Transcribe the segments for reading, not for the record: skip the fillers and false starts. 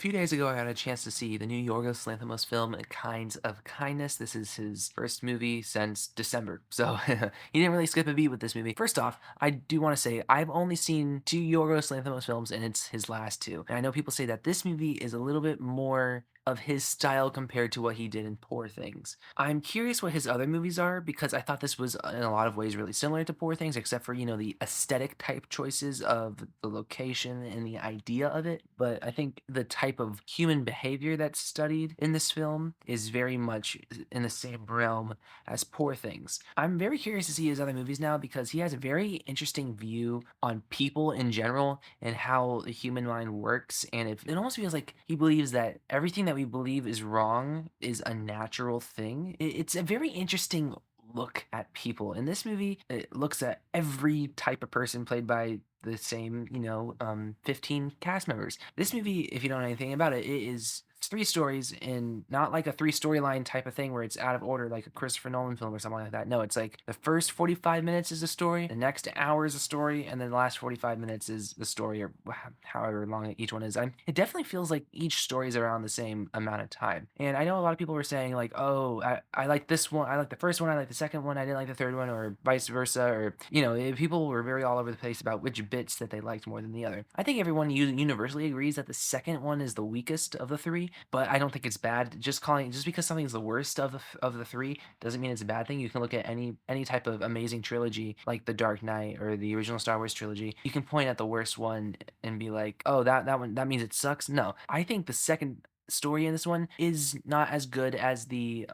few days ago, I got a chance to see the new Yorgos Lanthimos film, Kinds of Kindness. This is his first movie since December, so he didn't really skip a beat with this movie. First off, I do want to say I've only seen two Yorgos Lanthimos films, and it's his last two. And I know people say that this movie is a little bit more of his style compared to what he did in Poor Things. I'm curious what his other movies are because I thought this was in a lot of ways really similar to Poor Things, except for, the aesthetic type choices of the location and the idea of it. But I think the type of human behavior that's studied in this film is very much in the same realm as Poor Things. I'm very curious to see his other movies now because he has a very interesting view on people in general and how the human mind works. And it almost feels like he believes that everything that we believe is wrong is a natural thing. It's a very interesting look at people. In this movie, it looks at every type of person played by the same, 15 cast members. This movie, if you don't know anything about it, it is three stories in not like a three storyline type of thing where it's out of order like a Christopher Nolan film or something like that. No, it's like the first 45 minutes is a story, the next hour is a story, and then the last 45 minutes is the story or however long each one is. It definitely feels like each story is around the same amount of time. And I know a lot of people were saying like, oh, I like this one, I like the first one, I like the second one, I didn't like the third one, or vice versa, or people were very all over the place about which bits that they liked more than the other. I think everyone universally agrees that the second one is the weakest of the three, but I don't think it's bad. Just because something's the worst of the three doesn't mean it's a bad thing. You can look at any type of amazing trilogy like The Dark Knight or the original Star Wars trilogy. You can point at the worst one and be like, "Oh, that one that means it sucks." No, I think the second story in this one is not as good as the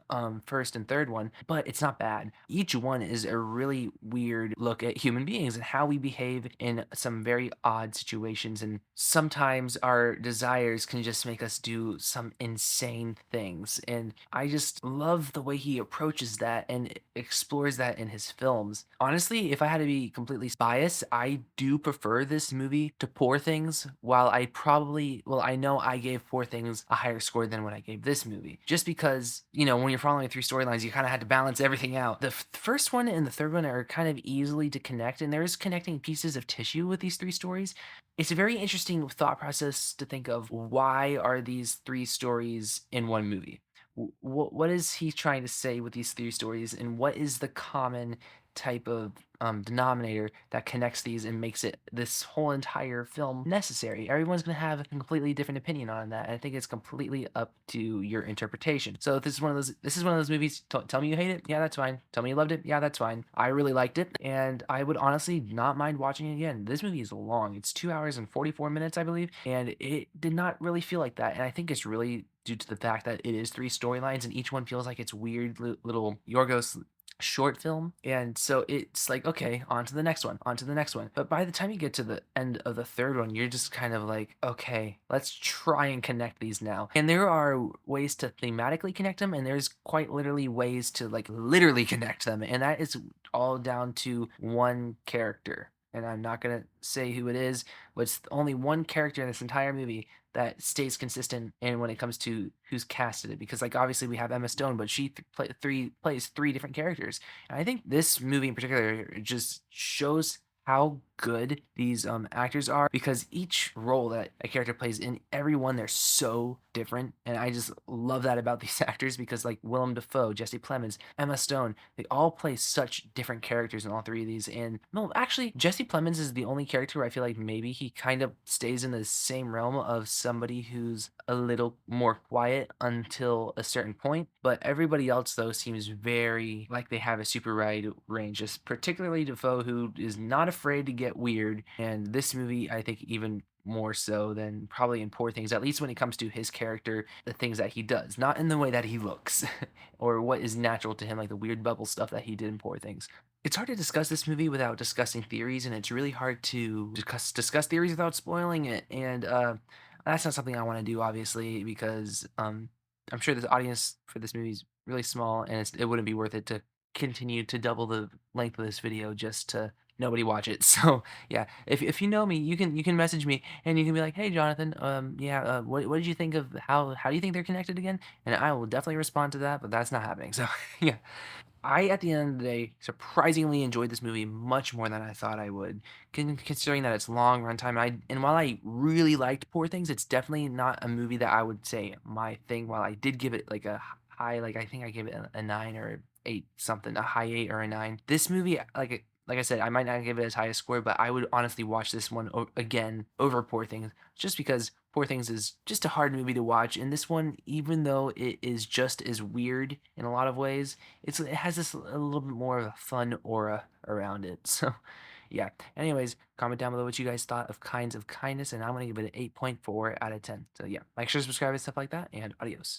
first and third one, but it's not bad. Each one is a really weird look at human beings and how we behave in some very odd situations, and sometimes our desires can just make us do some insane things. And I just love the way he approaches that and explores that in his films. Honestly, if I had to be completely biased, I do prefer this movie to Poor Things. While I know I gave Poor Things a higher score than what I gave this movie. Just because, when you're following three storylines, you kind of had to balance everything out. The first one and the third one are kind of easily to connect, and there's connecting pieces of tissue with these three stories. It's a very interesting thought process to think of why are these three stories in one movie? What is he trying to say with these three stories, and what is the common type of denominator that connects these and makes it this whole entire film necessary? Everyone's going to have a completely different opinion on that, and I think it's completely up to your interpretation. So if this is one of those movies. Tell me you hate it, yeah, that's fine. Tell me you loved it, yeah, that's fine. I really liked it, and I would honestly not mind watching it again. This movie is long; it's 2 hours and 44 minutes, I believe, and it did not really feel like that. And I think it's really due to the fact that it is three storylines, and each one feels like it's weird little Yorgos short film. And so it's like, okay, on to the next one, on to the next one. But by the time you get to the end of the third one, you're just kind of like, okay, let's try and connect these now. And there are ways to thematically connect them, and there's quite literally ways to like literally connect them. And that is all down to one character. And I'm not gonna say who it is, but it's only one character in this entire movie that stays consistent and when it comes to who's casted it, because like obviously we have Emma Stone, but she plays three different characters. And I think this movie in particular just shows how good these actors are, because each role that a character plays in every one, they're so different. And I just love that about these actors, because like Willem Dafoe, Jesse Plemons, Emma Stone, they all play such different characters in all three of these. And no, actually, Jesse Plemons is the only character where I feel like maybe he kind of stays in the same realm of somebody who's a little more quiet until a certain point. But everybody else, though, seems very like they have a super wide range, just particularly Defoe, who is not afraid to get weird. And this movie, I think, even more so than probably in Poor Things, at least when it comes to his character, the things that he does, not in the way that he looks or what is natural to him, like the weird bubble stuff that he did in Poor Things. It's hard to discuss this movie without discussing theories, and it's really hard to discuss theories without spoiling it. And that's not something I want to do, obviously, because I'm sure the audience for this movie is really small, and it wouldn't be worth it to continue to double the length of this video just to nobody watch it. So yeah, if you know me, you can message me and you can be like, hey Jonathan, yeah, what did you think of how do you think they're connected again? And I will definitely respond to that, but that's not happening. So yeah, I, at the end of the day, surprisingly enjoyed this movie much more than I thought I would, considering that it's long runtime. And while I really liked Poor Things, it's definitely not a movie that I would say my thing. While I did give it like a high, like I think I gave it a 9 or 8 something, a high 8 or a 9. This movie, like I said, I might not give it as high a score, but I would honestly watch this one again over Poor Things, just because Poor Things is just a hard movie to watch, and this one, even though it is just as weird in a lot of ways, it has this a little bit more of a fun aura around it. So, yeah. Anyways, comment down below what you guys thought of Kinds of Kindness, and I'm gonna give it an 8.4 out of 10. So yeah, like, share, subscribe, and stuff like that, and adios.